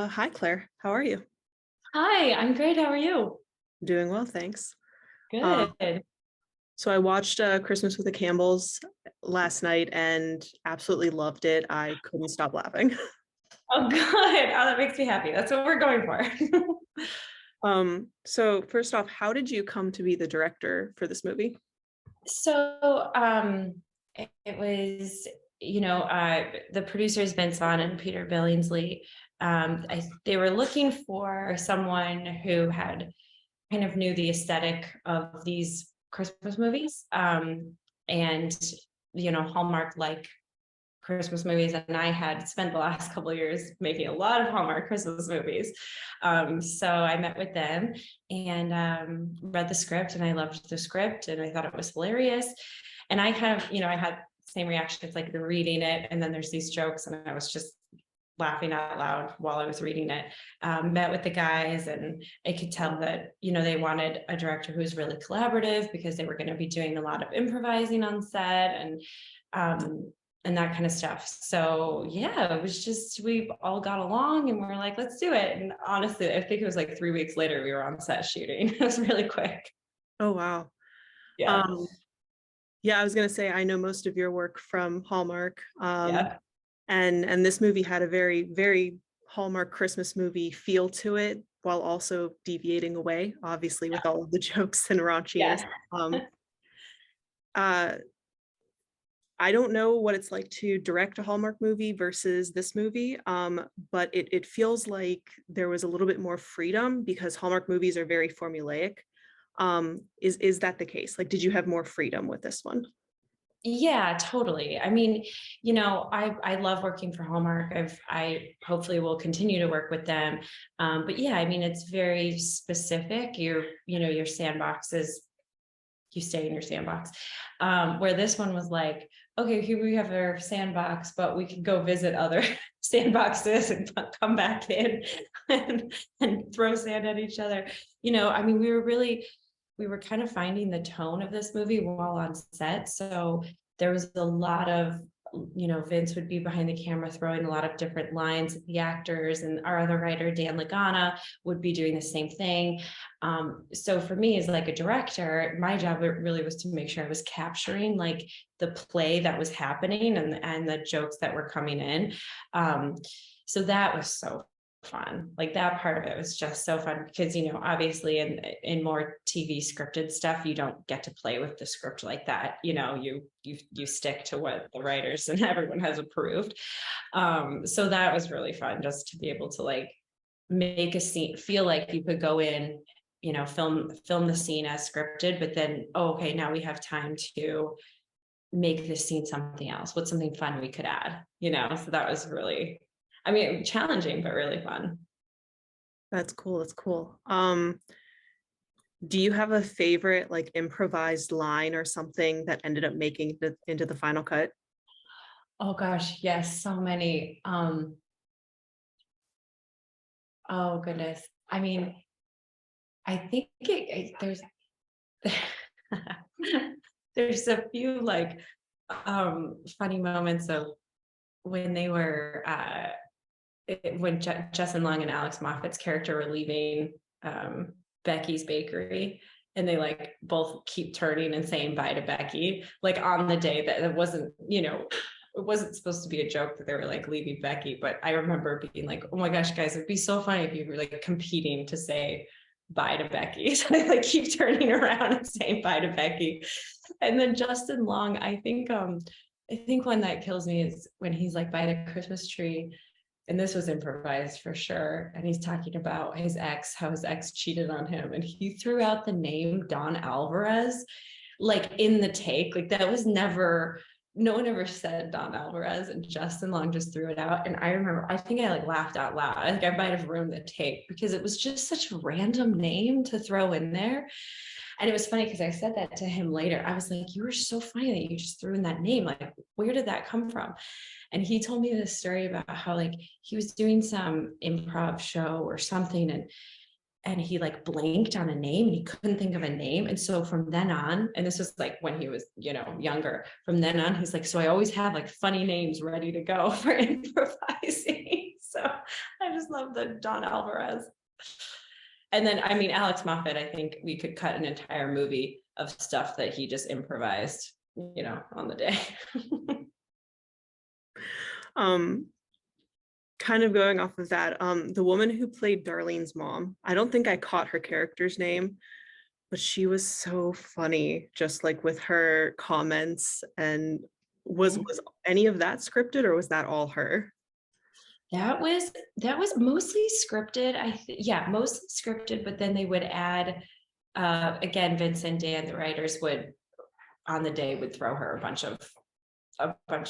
Hi, Claire. How are you? Hi, I'm great. How are you? Doing well, thanks. Uh, Good. so I watched Christmas with the Campbells last night and absolutely loved it. I couldn't stop laughing. Oh, good. Oh, that makes me happy. That's what we're going for. So first off, how did you come to be the director for this movie? It was, the producers Vince Vaughn and Peter Billingsley. They were looking for someone who had kind of knew the aesthetic of these Christmas movies, and Hallmark like Christmas movies, and I had spent the last couple of years making a lot of Hallmark Christmas movies. So I met with them and read the script, and I loved the script, and I thought it was hilarious. And I kind of, I had the same reaction. It's like you're reading it, and then there's these jokes, and I was just laughing out loud while I was reading it. Met with the guys, and I could tell that they wanted a director who was really collaborative because they were going to be doing a lot of improvising on set, and that kind of stuff. So yeah, it was just, we all got along and we're like, let's do it. And honestly, I think it was like 3 weeks later we were on set shooting. It was really quick. Oh, wow. Yeah. Um, yeah, I was gonna say I know most of your work from Hallmark. Yeah. And this movie had a very, very Hallmark Christmas movie feel to it, while also deviating away, obviously, with all of the jokes and raunchiness. Yeah. Um, uh, I don't know what it's like to direct a Hallmark movie versus this movie, but it feels like there was a little bit more freedom because Hallmark movies are very formulaic. Is that the case? Like, did you have more freedom with this one? Yeah, totally. I mean, I love working for Hallmark. I hopefully will continue to work with them. But yeah, I mean, it's very specific. Your sandbox is, you stay in your sandbox. Where this one was like, okay, here we have our sandbox, but we can go visit other sandboxes and come back in and throw sand at each other. I mean, we were kind of finding the tone of this movie while on set. So there was a lot of, Vince would be behind the camera throwing a lot of different lines at the actors, and our other writer, Dan Lagana, would be doing the same thing. So for me, as like a director, my job really was to make sure I was capturing like the play that was happening and the jokes that were coming in. So that was so fun. Like that part of it was just so fun because obviously in more TV scripted stuff you don't get to play with the script like that. You stick to what the writers and everyone has approved. So that was really fun, just to be able to like make a scene feel like you could go in, film the scene as scripted, but then, oh, okay, now we have time to make this scene something else. What's something fun we could add, so that was really, I mean, challenging, but really fun. That's cool. That's cool. Do you have a favorite like improvised line or something that ended up making it into the final cut? Oh gosh, yes, so many. Oh goodness. I mean, I think there's a few like funny moments of when they were when Justin Long and Alex Moffat's character were leaving Becky's bakery, and they like both keep turning and saying bye to Becky, like on the day that it wasn't, it wasn't supposed to be a joke that they were like leaving Becky. But I remember being like, oh my gosh, guys, it'd be so funny if you were like competing to say bye to Becky. So they like keep turning around and saying bye to Becky. And then Justin Long, I think one that kills me is when he's like by the Christmas tree, and this was improvised for sure, and he's talking about his ex, how his ex cheated on him, and he threw out the name Don Alvarez like in the take. Like that was never, no one ever said Don Alvarez, and Justin Long just threw it out. And I remember, I think I like laughed out loud. I think I might have ruined the take because it was just such a random name to throw in there. And it was funny because I said that to him later. I was like, you were so funny that you just threw in that name. Like, where did that come from? And he told me this story about how like he was doing some improv show or something, and he like blanked on a name and he couldn't think of a name. And so from then on, and this was like when he was, younger, from then on, he's like, so I always have like funny names ready to go for improvising. So I just love the Don Alvarez. And then, I mean, Alex Moffat, I think we could cut an entire movie of stuff that he just improvised, on the day. Um, kind of going off of that, the woman who played Darlene's mom, I don't think I caught her character's name, but she was so funny, just like with her comments. And was any of that scripted, or was that all her? That was mostly scripted. Yeah, mostly scripted, but then they would add, again, Vince and Dan, the writers, would on the day would throw her a bunch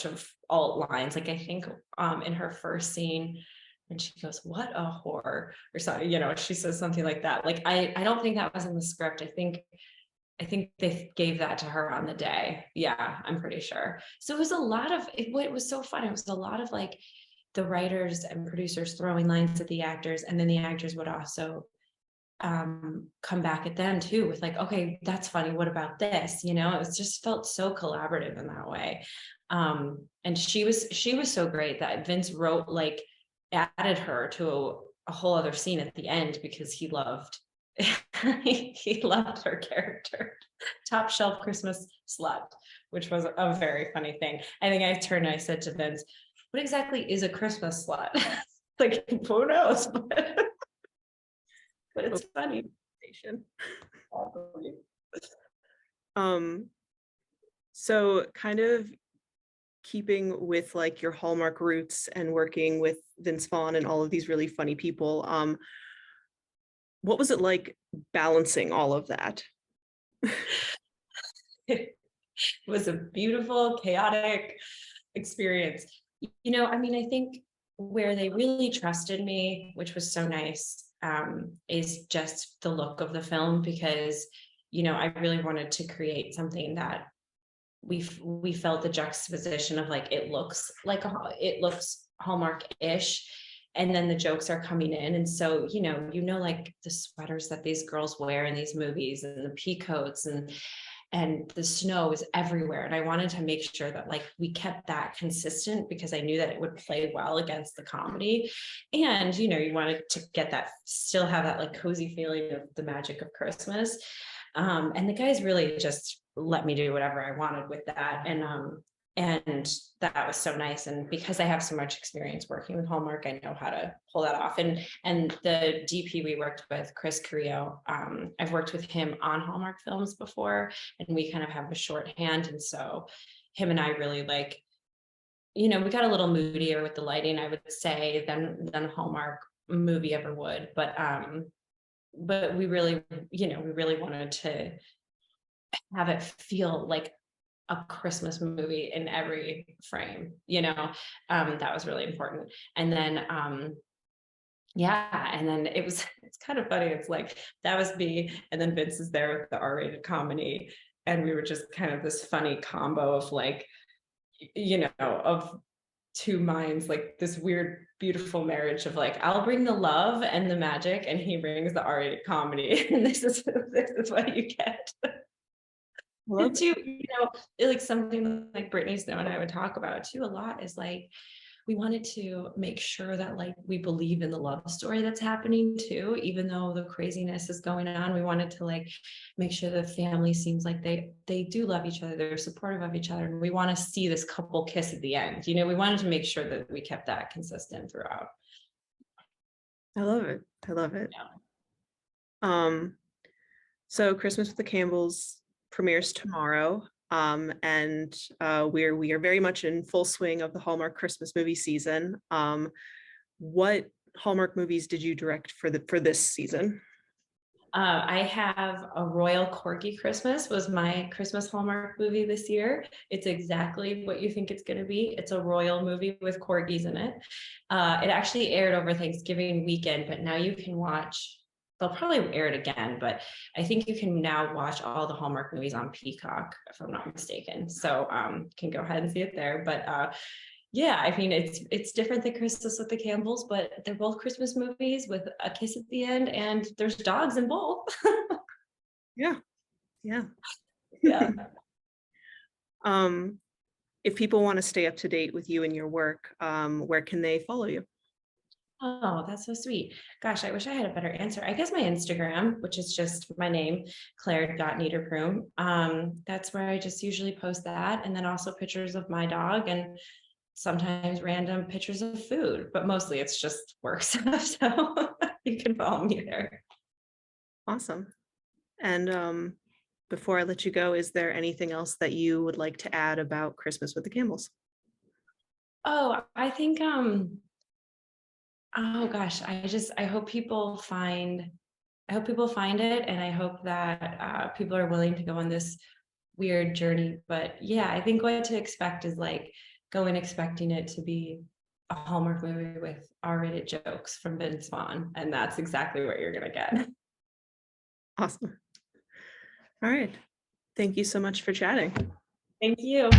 of alt lines. Like, I think in her first scene, and she goes, "What a whore," or something, she says something like that. Like, I don't think that was in the script. I think they gave that to her on the day. Yeah, I'm pretty sure. So it was a lot of it. What was so fun, it was a lot of like the writers and producers throwing lines at the actors, and then the actors would also come back at them too with like, okay, that's funny, what about this? It was just felt so collaborative in that way. And she was so great that Vince wrote, like, added her to a whole other scene at the end because he loved he loved her character. Top shelf Christmas slut, which was a very funny thing. I think I turned and I said to Vince, "What exactly is a Christmas slut?" Like, who knows? But it's funny. So kind of keeping with like your Hallmark roots and working with Vince Vaughn and all of these really funny people, what was it like balancing all of that? It was a beautiful, chaotic experience. I mean, I think where they really trusted me, which was so nice, is just the look of the film, because, I really wanted to create something that we felt the juxtaposition of, like, it looks Hallmark-ish, and then the jokes are coming in. And so, like the sweaters that these girls wear in these movies, and the pea coats, and the snow is everywhere. And I wanted to make sure that, like, we kept that consistent, because I knew that it would play well against the comedy. And, you wanted to still have that like cozy feeling of the magic of Christmas. And the guys really just let me do whatever I wanted with that. And that was so nice. And because I have so much experience working with Hallmark, I know how to pull that off. And the DP we worked with, Chris Carrillo, I've worked with him on Hallmark films before, and we kind of have a shorthand. And so him and I really, like, we got a little moodier with the lighting, I would say, than a Hallmark movie ever would. But we really, wanted to have it feel like a Christmas movie in every frame, that was really important. And then, yeah, and then it's kind of funny. It's like, that was me, and then Vince is there with the R-rated comedy, and we were just kind of this funny combo of, like, of two minds, like this weird, beautiful marriage of, like, I'll bring the love and the magic, and he brings the R-rated comedy, and this is what you get. And too, like, something like Brittany Snow and I would talk about too a lot is, like, we wanted to make sure that, like, we believe in the love story that's happening too, even though the craziness is going on. We wanted to, like, make sure the family seems like they do love each other, they're supportive of each other, and we want to see this couple kiss at the end. We wanted to make sure that we kept that consistent throughout. I love it. Yeah. So Christmas with the Campbells premieres tomorrow. And we are very much in full swing of the Hallmark Christmas movie season. What Hallmark movies did you direct for this season? I have A Royal Corgi Christmas was my Christmas Hallmark movie this year. It's exactly what you think it's going to be. It's a royal movie with corgis in it. It actually aired over Thanksgiving weekend, but now you can watch. They'll probably air it again, but I think you can now watch all the Hallmark movies on Peacock, if I'm not mistaken. So can go ahead and see it there. But yeah, I mean, it's different than Christmas with the Campbells, but they're both Christmas movies with a kiss at the end, and there's dogs in both. Yeah. If people want to stay up to date with you and your work, where can they follow you? Oh, that's so sweet. Gosh, I wish I had a better answer. I guess my Instagram, which is just my name, Claire.Niederpruem. That's where I just usually post that. And then also pictures of my dog and sometimes random pictures of food, but mostly it's just work stuff. So you can follow me there. Awesome. And before I let you go, is there anything else that you would like to add about Christmas with the Campbells? Oh, I think oh gosh, I hope people find it, and I hope that people are willing to go on this weird journey. But yeah, I think what to expect is like go in expecting it to be a Hallmark movie with R-rated jokes from Vince Vaughn, and that's exactly what you're gonna get. Awesome. All right. Thank you so much for chatting. Thank you.